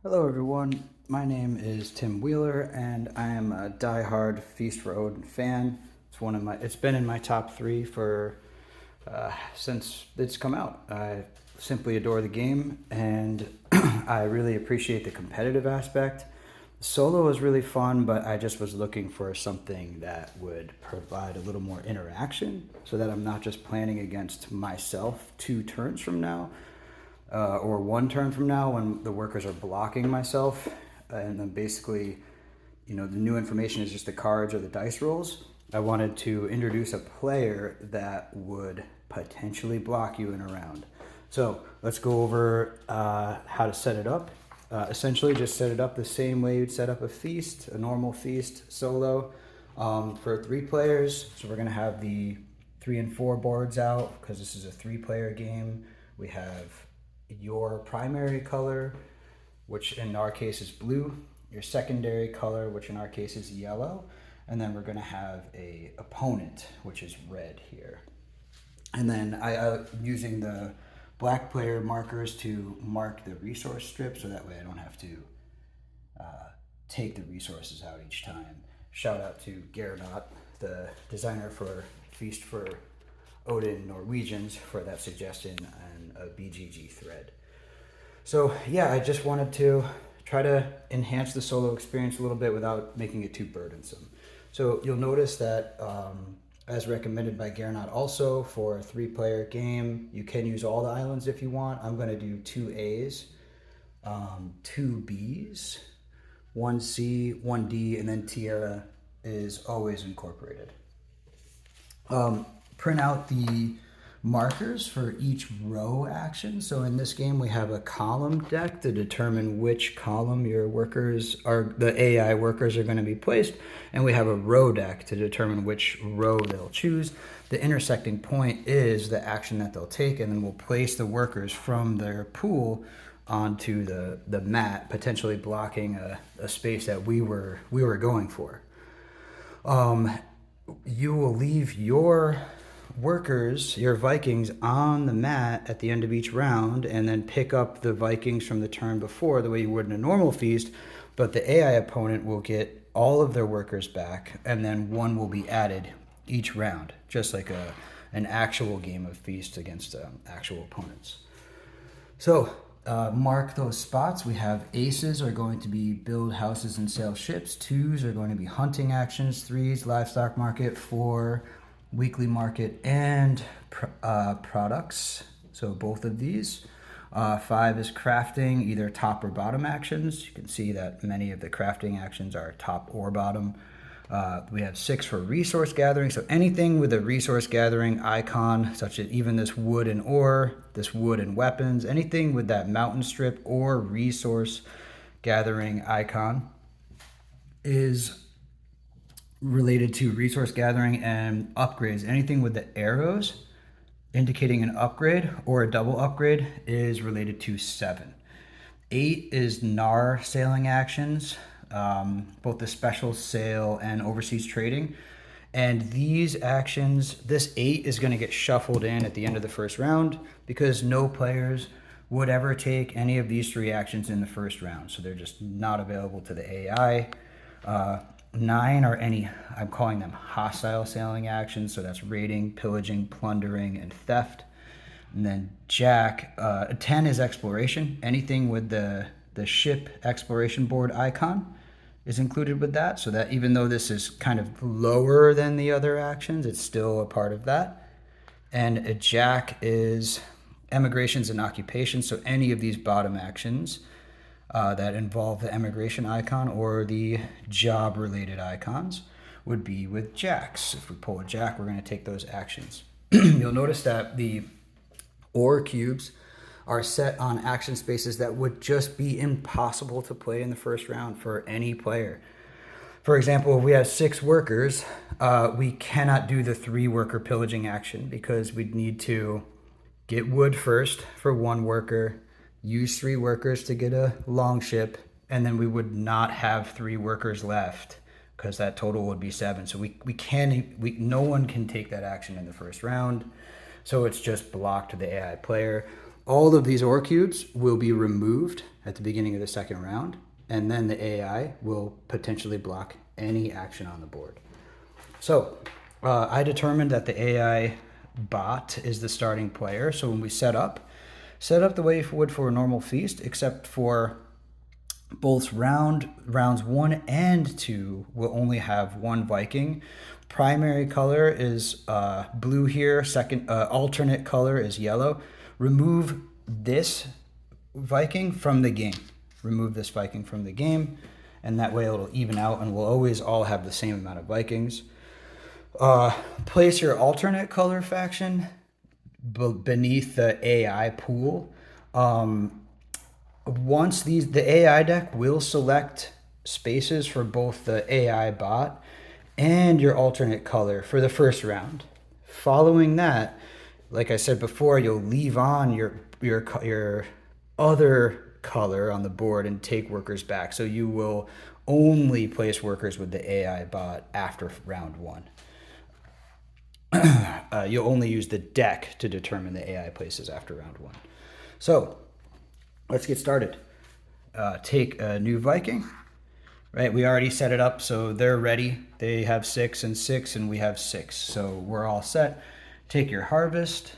Hello everyone, my name is Tim Wheeler and I am a die-hard Feast for Odin fan. It's been in my top three for since it's come out. I simply adore the game and I really appreciate the competitive aspect. Solo was really fun, but I just was looking for something that would provide a little more interaction so that I'm not just planning against myself 2 turns from now, or 1 turn from now when the workers are blocking myself. And then basically, the new information is just the cards or the dice rolls. I wanted to introduce a player that would potentially block you in a round. So let's go over how to set it up. Essentially, just set it up the same way you'd set up a feast, a normal feast solo, for 3 players. So we're going to have the 3 and 4 boards out because this is a 3-player game. We have your primary color, which in our case is blue, your secondary color, which in our case is yellow, and then we're going to have a opponent, which is red here. And then I using the black player markers to mark the resource strip, so that way I don't have to take the resources out each time. Shout out to Gernot, the designer for Feast for Odin Norwegians, for that suggestion and a BGG thread. So yeah, I just wanted to try to enhance the solo experience a little bit without making it too burdensome. So you'll notice that, as recommended by Gernot, also for a 3-player game, you can use all the islands if you want. I'm going to do 2 A's, 2 B's, 1 C, 1 D, and then Tierra is always incorporated. Print out the markers for each row action. So in this game, we have a column deck to determine which column your workers are, the AI workers are going to be placed. And we have a row deck to determine which row they'll choose. The intersecting point is the action that they'll take, and then we'll place the workers from their pool onto the mat, potentially blocking a space that we were going for. You will leave your workers, your Vikings, on the mat at the end of each round, and then pick up the Vikings from the turn before the way you would in a normal feast. But the AI opponent will get all of their workers back, and then 1 will be added each round, just like an actual game of feast against actual opponents. So mark those spots. We have aces are going to be build houses and sail ships. 2s are going to be hunting actions. 3s, livestock market. 4, weekly market and products. So both of these. 5 is crafting, either top or bottom actions. You can see that many of the crafting actions are top or bottom. We have 6 for resource gathering. So anything with a resource gathering icon, such as even this wood and ore, this wood and weapons, anything with that mountain strip or resource gathering icon is related to resource gathering. And upgrades, anything with the arrows indicating an upgrade or a double upgrade, is related to 7. 8 is NAR sailing actions, both the special sail and overseas trading. And these actions, this 8 is going to get shuffled in at the end of the first round because no players would ever take any of these 3 actions in the first round. So they're just not available to the AI. 9 are any, I'm calling them hostile sailing actions. So that's raiding, pillaging, plundering, and theft. And then Jack, 10 is exploration. Anything with the ship exploration board icon is included with that. So that even though this is kind of lower than the other actions, it's still a part of that. And a Jack is emigrations and occupations. So any of these bottom actions that involve the emigration icon or the job related icons would be with Jacks. If we pull a Jack, we're going to take those actions. You'll notice that the ore cubes are set on action spaces that would just be impossible to play in the first round for any player. For example, if we have 6 workers, we cannot do the 3-worker pillaging action because we'd need to get wood first for 1 worker, use 3 workers to get a long ship, and then we would not have 3 workers left because that total would be 7. So no one can take that action in the first round. So it's just blocked to the AI player. All of these Orcutes will be removed at the beginning of the second round, and then the AI will potentially block any action on the board. So I determined that the AI bot is the starting player. So when we set up the way you would for a normal feast, except for both rounds 1 and 2 will only have one Viking. Primary color is blue here. Second alternate color is yellow. Remove this Viking from the game. Remove this Viking from the game, and that way it'll even out, and we'll always all have the same amount of Vikings. Place your alternate color faction beneath the AI pool. Once the AI deck will select spaces for both the AI bot and your alternate color for the first round. Following that, like I said before, you'll leave on your other color on the board and take workers back. So you will only place workers with the AI bot after round 1. You'll only use the deck to determine the AI places after round 1. So let's get started. Take a new Viking, right? We already set it up, so they're ready. They have 6 and 6, and we have 6. So we're all set. Take your harvest.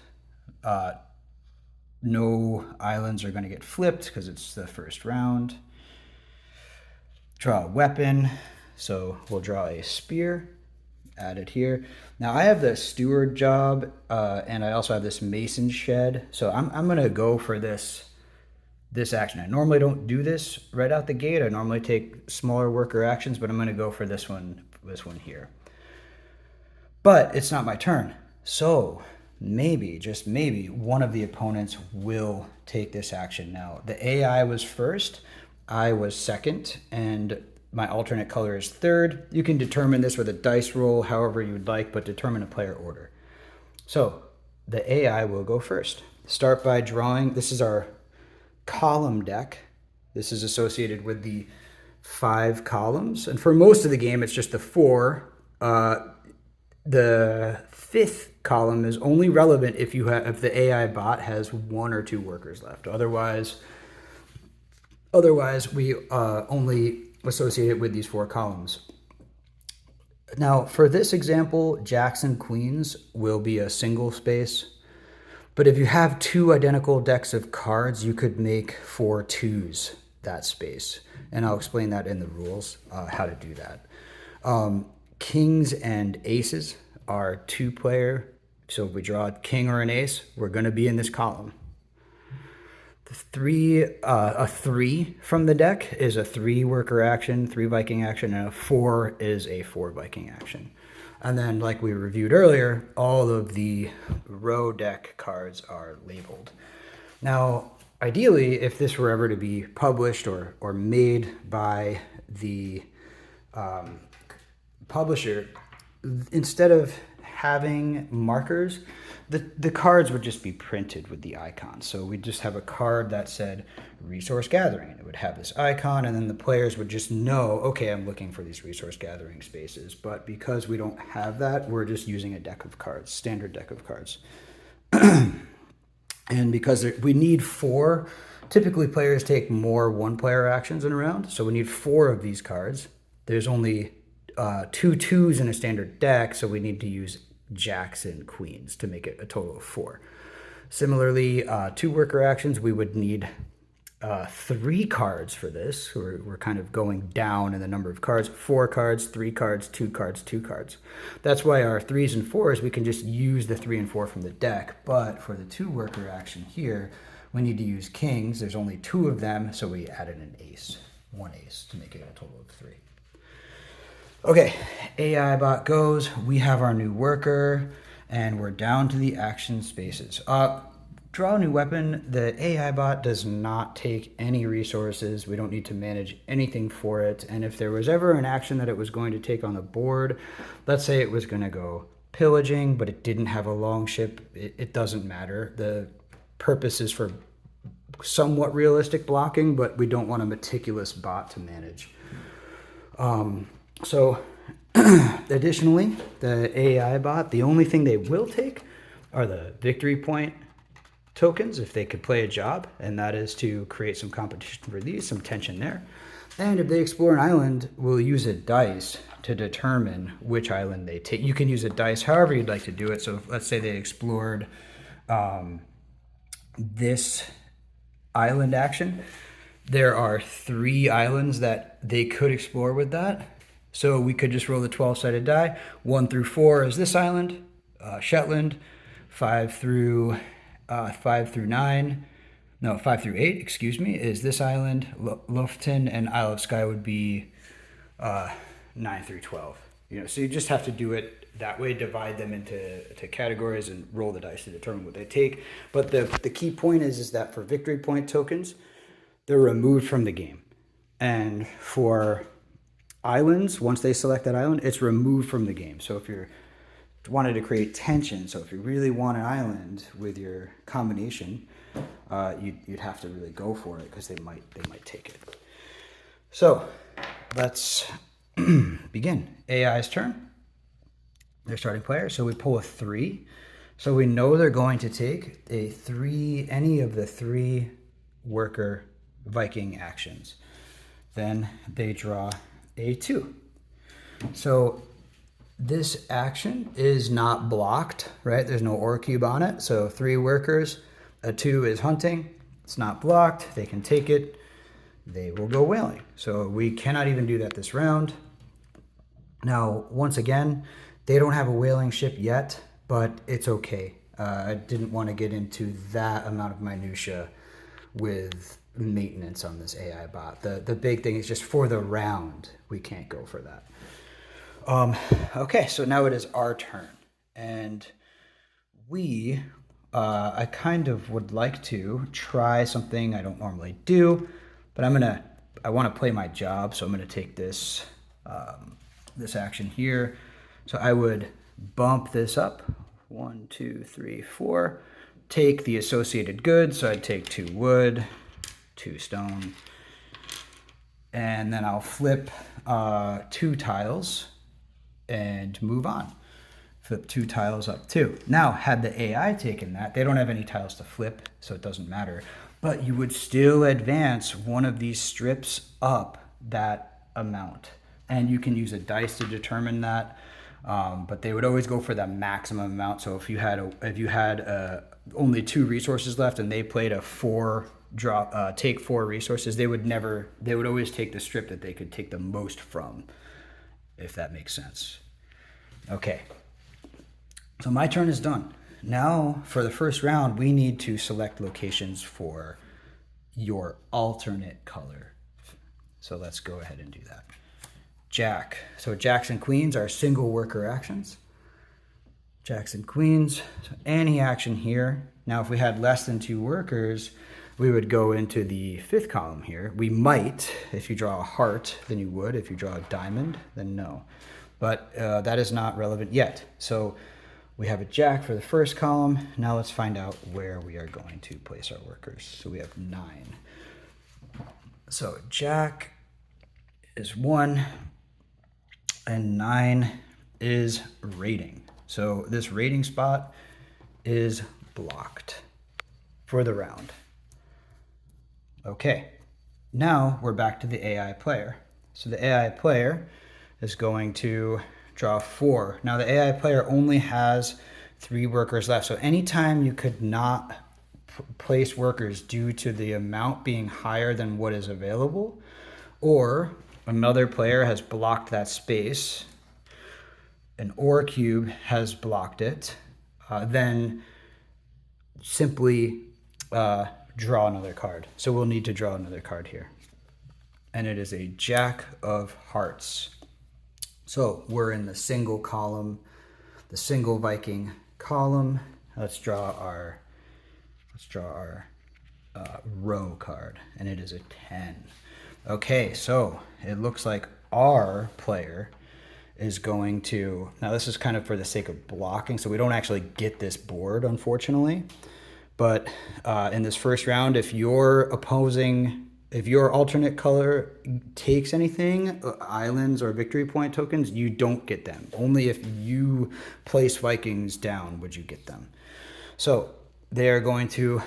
No islands are going to get flipped because it's the first round. Draw a weapon. So we'll draw a spear. Add it here. Now I have the steward job, and I also have this mason shed. So I'm going to go for this action. I normally don't do this right out the gate. I normally take smaller worker actions, but I'm going to go for this one here. But it's not my turn. So maybe, just maybe, one of the opponents will take this action. Now, the AI was first, I was second, and my alternate color is third. You can determine this with a dice roll, however you would like, but determine a player order. So the AI will go first. Start by drawing. This is our column deck. This is associated with the 5 columns, and for most of the game it's just the 4. The 5th column is only relevant if the AI bot has 1 or 2 workers left. Otherwise we only associate it with these 4 columns. Now for this example, jacks and queens will be a single space. But if you have 2 identical decks of cards, you could make 4 twos that space. And I'll explain that in the rules, how to do that. Kings and aces are 2-player. So if we draw a king or an ace, we're going to be in this column. A 3 from the deck is a 3 worker action, 3 Viking action, and a 4 is a 4 Viking action. And then, like we reviewed earlier, all of the row deck cards are labeled. Now, ideally, if this were ever to be published or made by the publisher, instead of having markers, the cards would just be printed with the icons. So we'd just have a card that said resource gathering. It would have this icon, and then the players would just know, okay, I'm looking for these resource gathering spaces. But because we don't have that, we're just using a deck of cards, standard deck of cards. And because we need 4, typically players take more 1-player actions in a round. So we need 4 of these cards. There's only 2 twos in a standard deck, so we need to use jacks and queens to make it a total of 4. Similarly, 2 worker actions, we would need 3 cards for this. We're kind of going down in the number of cards. 4 cards, 3 cards, 2 cards, 2 cards. That's why our 3s and 4s, we can just use the 3 and 4 from the deck. But for the 2 worker action here, we need to use kings. There's only 2 of them, so we added an ace, 1 ace, to make it a total of 3. Okay, AI bot goes. We have our new worker, and we're down to the action spaces. Draw a new weapon. The AI bot does not take any resources. We don't need to manage anything for it. And if there was ever an action that it was going to take on the board, let's say it was going to go pillaging, but it didn't have a long ship, it doesn't matter. The purpose is for somewhat realistic blocking, but we don't want a meticulous bot to manage. So additionally, the AI bot, the only thing they will take are the victory point tokens if they could play a job, and that is to create some competition for these, some tension there. And if they explore an island, we'll use a dice to determine which island they take. You can use a dice however you'd like to do it. So let's say they explored this island action. There are 3 islands that they could explore with that. So we could just roll the 12-sided die. 1 through 4 is this island, Shetland. 5 through 9, no, 5 through 8, excuse me, is this island, Lofton, and Isle of Skye would be 9 through 12. So you just have to do it that way, divide them into categories and roll the dice to determine what they take. But the key point is that for victory point tokens, they're removed from the game. And for islands, once they select that island, it's removed from the game. So if you're wanted to create tension, so if you really want an island with your combination, you'd have to really go for it because they might take it. So let's begin. AI's turn. They're starting player. So we pull a 3. So we know they're going to take any of the 3 worker Viking actions. Then they draw a 2. So this action is not blocked, right? There's no ore cube on it. So 3 workers, a 2 is hunting. It's not blocked. They can take it. They will go whaling. So we cannot even do that this round. Now, once again, they don't have a whaling ship yet, but it's okay. I didn't want to get into that amount of minutia with maintenance on this AI bot. The big thing is just for the round, we can't go for that. Okay, so now it is our turn, and I kind of would like to try something I don't normally do, but I want to play my job, so I'm gonna take this this action here. So I would bump this up, 1, 2, 3, 4. Take the associated goods, so I'd take 2 wood, 2 stone, and then I'll flip 2 tiles and move on. Flip 2 tiles up too. Now, had the AI taken that, they don't have any tiles to flip, so it doesn't matter. But you would still advance one of these strips up that amount. And you can use a dice to determine that. But they would always go for the maximum amount. So if you had only 2 resources left and they played a 4 drop, take 4 resources, they would always take the strip that they could take the most from, if that makes sense. Okay, so my turn is done. Now for the first round, we need to select locations for your alternate color. So let's go ahead and do that. Jack. So jacks and queens are single worker actions. Jacks and queens, so any action here. Now if we had less than 2 workers, we would go into the 5th column here. We might, if you draw a heart, then you would. If you draw a diamond, then no. But that is not relevant yet. So we have a jack for the first column. Now let's find out where we are going to place our workers. So we have 9. So jack is 1, and 9 is raiding. So this raiding spot is blocked for the round. Okay, now we're back to the AI player. So the AI player is going to draw 4. Now the AI player only has 3 workers left. So anytime you could not place workers due to the amount being higher than what is available, or another player has blocked that space, an ore cube has blocked it, then simply draw another card. So we'll need to draw another card here. And it is a Jack of Hearts. So we're in the single column, the single Viking column. Let's draw our row card, and it is a 10. Okay, so it looks like our player is going to, now this is kind of for the sake of blocking, so we don't actually get this board, unfortunately. But in this first round, if your alternate color takes anything, islands or victory point tokens, you don't get them. Only if you place Vikings down would you get them. So they are going to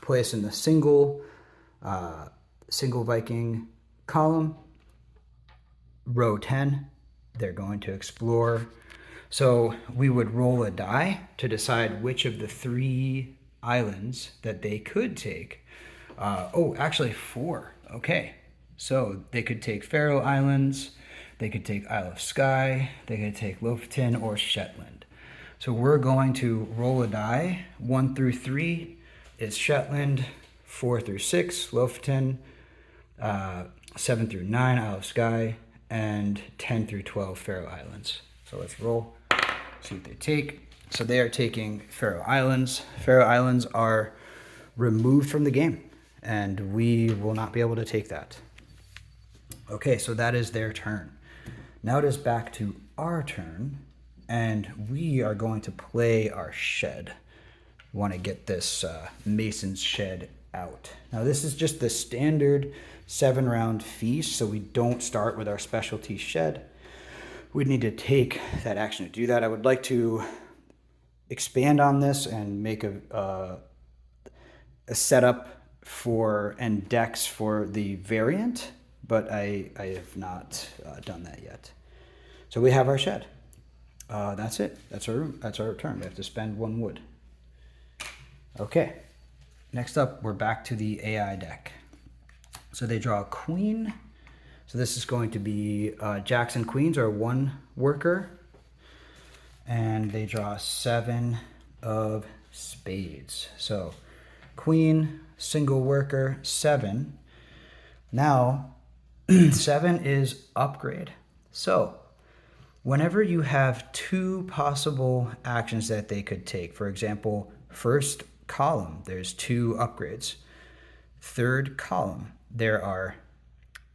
place in the single Viking column, row 10. They're going to explore. So we would roll a die to decide which of the 3 islands that they could take. Actually 4. Okay. So they could take Faroe Islands, they could take Isle of Skye, they could take Lofoten or Shetland. So we're going to roll a die. 1 through 3 is Shetland, 4 through 6, Lofoten, 7 through 9, Isle of Skye, and 10 through 12, Faroe Islands. So let's roll, see what they take. So they are taking Faroe Islands. Faroe Islands are removed from the game, and we will not be able to take that. Okay, so that is their turn. Now it is back to our turn, and we are going to play our shed. We want to get this mason's shed out. Now this is just the standard 7-round feast, so we don't start with our specialty shed. We'd need to take that action to do that. I would like to expand on this and make a setup for and decks for the variant, but I have not done that yet. So we have our shed. That's it. That's our room. That's our turn. We have to spend 1 wood. Okay. Next up, we're back to the AI deck. So they draw a queen. So this is going to be jacks and queens are 1 worker. And they draw 7 of spades. So queen, single worker, 7. Now, 7 is upgrade. So whenever you have 2 possible actions that they could take, for example, first column, there's 2 upgrades. Third column, there are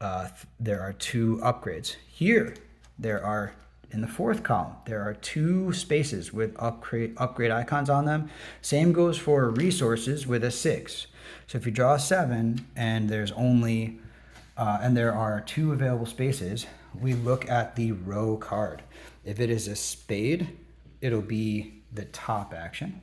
2 upgrades. Here, there are, in the 4th column, there are 2 spaces with upgrade icons on them. Same goes for resources with a 6. So if you draw a 7 and there's only, and there are 2 available spaces, we look at the row card. If it is a spade, it'll be the top action.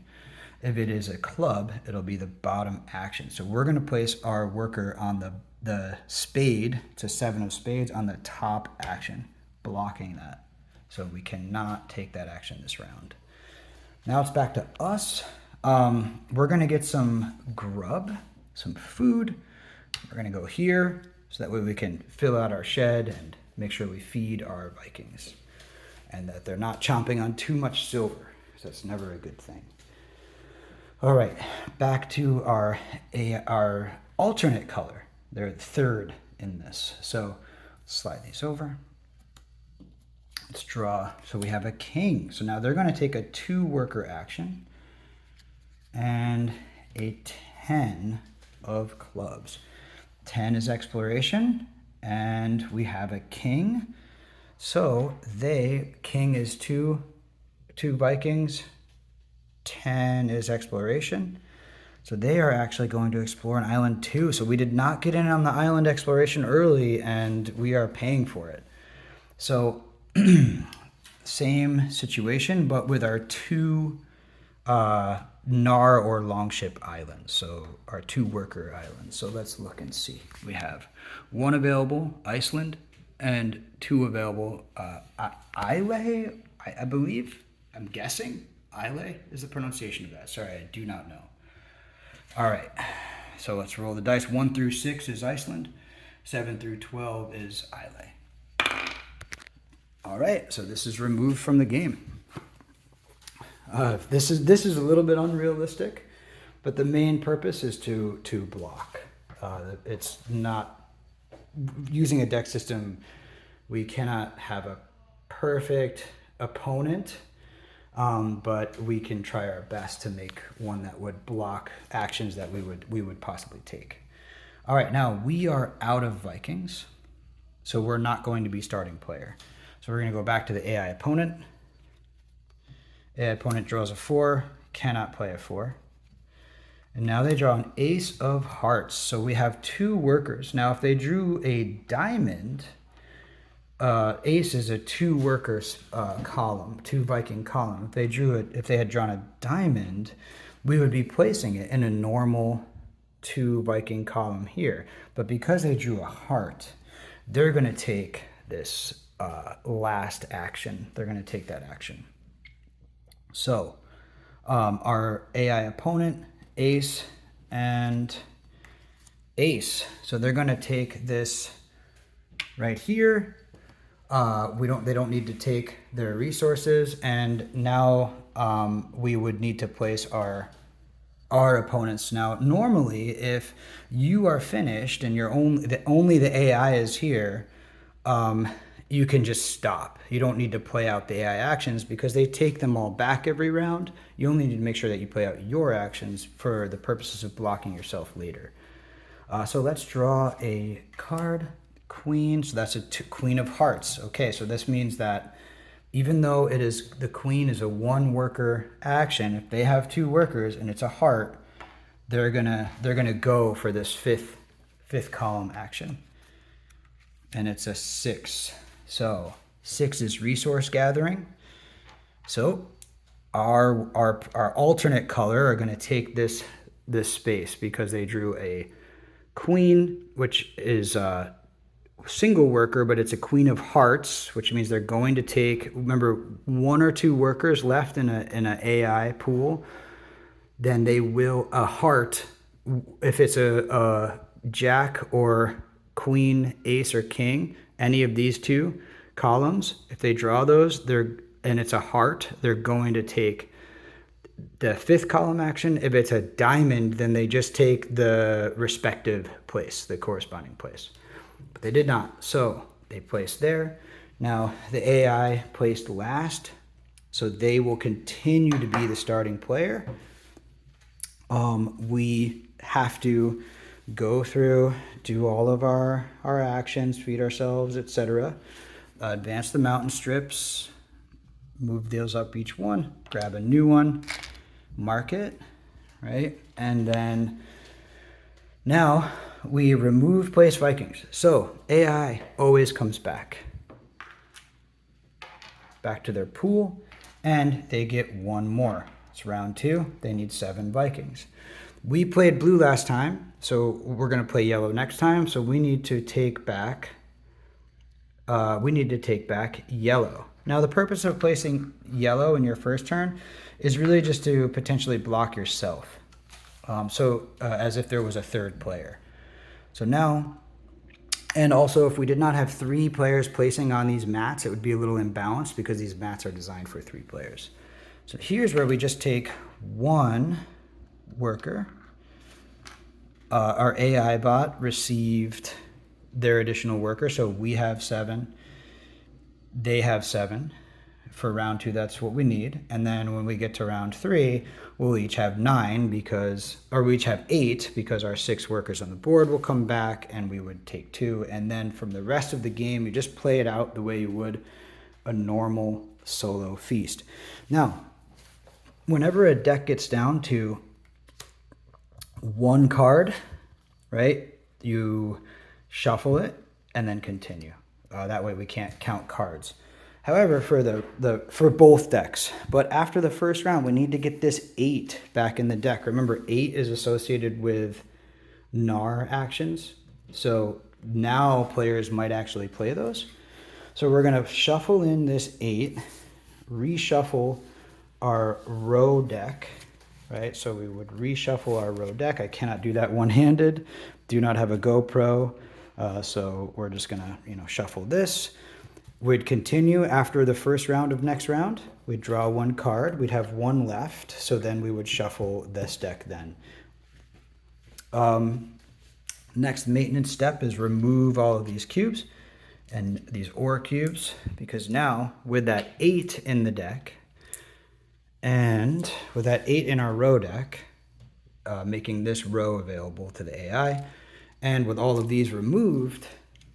If it is a club, it'll be the bottom action. So we're going to place our worker on the spade, it's a 7 of spades, on the top action, blocking that. So we cannot take that action this round. Now it's back to us. We're going to get some grub, some food. We're going to go here so that way we can fill out our shed and make sure we feed our Vikings and that they're not chomping on too much silver, because that's never a good thing. All right, back to our alternate color. They're the 3rd in this. So slide these over. Let's draw. So we have a king. So now they're going to take a 2 worker action and a 10 of clubs. 10 is exploration, and we have a king. So king is 2 Vikings. 10 is exploration. So they are actually going to explore an island 2. So we did not get in on the island exploration early, and we are paying for it. So same situation, but with our 2 Nar or Longship islands. So our 2 worker islands. So let's look and see. We have 1 available, Iceland, and 2 available, Islay, I believe. I'm guessing. Islay is the pronunciation of that. Sorry, I do not know. All right, so let's roll the dice. 1 through 6 is Iceland. 7 through 12 is Islay. All right, so this is removed from the game. This is a little bit unrealistic, but the main purpose is to block. It's not using a deck system. We cannot have a perfect opponent. But we can try our best to make one that would block actions that we would possibly take. All right, now we are out of Vikings, so we're not going to be starting player. So we're going to go back to the AI opponent. AI opponent draws a 4, cannot play a 4. And now they draw an ace of hearts. So we have 2 workers. Now if they drew a diamond, ace is a 2 workers column, 2 Viking column. If they had drawn a diamond, we would be placing it in a normal 2 Viking column here. But because they drew a heart, they're going to take this last action. They're going to take that action. So our AI opponent, ace and ace. So they're going to take this right here. They don't need to take their resources, and now we would need to place our opponents. Now, normally, if you are finished and you're only the AI is here, you can just stop. You don't need to play out the AI actions because they take them all back every round. You only need to make sure that you play out your actions for the purposes of blocking yourself later. So let's draw a card. Queen, so that's a queen of hearts. Okay, so this means that even though the queen is a 1 worker action, if they have 2 workers and it's a heart, they're gonna go for this fifth column action, and it's a 6. So 6 is resource gathering. So our alternate color are going to take this space because they drew a queen, which is single worker, but it's a queen of hearts, which means they're going to take, remember, 1 or 2 workers left in an AI pool, then they will, a heart, if it's a jack or queen, ace or king, any of these 2 columns, if they draw those, and it's a heart, they're going to take the 5th column action. If it's a diamond, then they just take the respective place, the corresponding place. But they did not, so they placed there. Now the AI placed last, so they will continue to be the starting player. We have to go through, do all of our actions, feed ourselves, etc. Advance the mountain strips, move those up each one, grab a new one, mark it, right? And then now we remove place Vikings. So AI always comes back to their pool, and they get 1 more. It's round 2. They need 7 Vikings. We played blue last time, so we're going to play yellow next time. So we need to take back. Yellow. Now the purpose of placing yellow in your first turn is really just to potentially block yourself. As if there was a 3rd player. So now, and also if we did not have 3 players placing on these mats, it would be a little imbalanced because these mats are designed for 3 players. So here's where we just take 1 worker. Our AI bot received their additional worker, so we have 7. They have 7. For round 2, that's what we need. And then when we get to round 3, we'll each have 9 we each have 8 because our 6 workers on the board will come back and we would take 2. And then from the rest of the game, you just play it out the way you would a normal solo feast. Now, whenever a deck gets down to 1 card, right, you shuffle it and then continue. That way we can't count cards. However, for both decks, but after the first round, we need to get this 8 back in the deck. Remember, 8 is associated with NAR actions, so now players might actually play those. So we're going to shuffle in this 8, reshuffle our row deck, right? So we would reshuffle our row deck. I cannot do that one-handed. Do not have a GoPro, so we're just going to shuffle this. We'd continue after the first round of next round. We'd draw 1 card. We'd have 1 left. So then we would shuffle this deck then. Next maintenance step is remove all of these cubes and these ore cubes, because now with that 8 in the deck and with that 8 in our row deck, making this row available to the AI, and with all of these removed,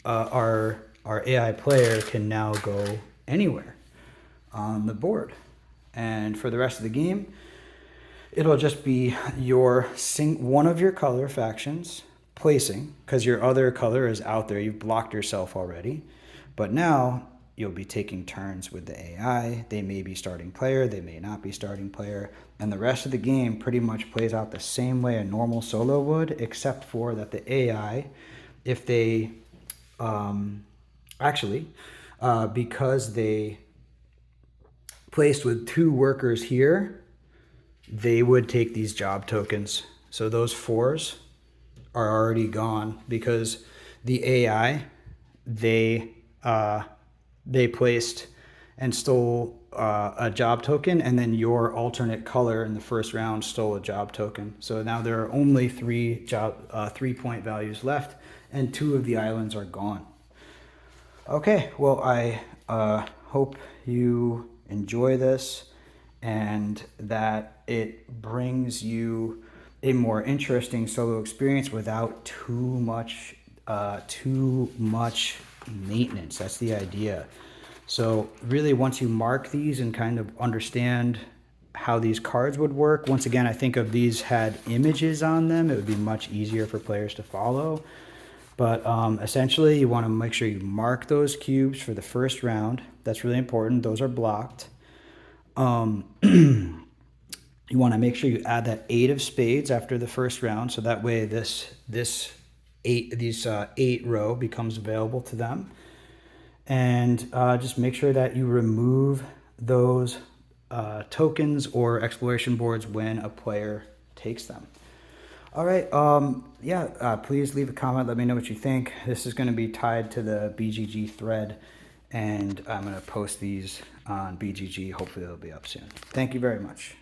our AI player can now go anywhere on the board. And for the rest of the game, it'll just be one of your color factions placing, because your other color is out there. You've blocked yourself already. But now you'll be taking turns with the AI. They may be starting player, they may not be starting player, and the rest of the game pretty much plays out the same way a normal solo would, except for that the AI, if they actually, because they placed with 2 workers here, they would take these job tokens. So those 4s are already gone because the AI, they placed and stole a job token, and then your alternate color in the first round stole a job token. So now there are only 3-point values left, and 2 of the islands are gone. Okay, well, I hope you enjoy this and that it brings you a more interesting solo experience without too much maintenance. That's the idea. So really, once you mark these and kind of understand how these cards would work, once again, I think if these had images on them, it would be much easier for players to follow. But essentially, you want to make sure you mark those cubes for the first round. That's really important. Those are blocked. You want to make sure you add that 8 of spades after the first round, so that way these 8 row becomes available to them. And just make sure that you remove those tokens or exploration boards when a player takes them. All right, please leave a comment. Let me know what you think. This is going to be tied to the BGG thread, and I'm going to post these on BGG. Hopefully they'll be up soon. Thank you very much.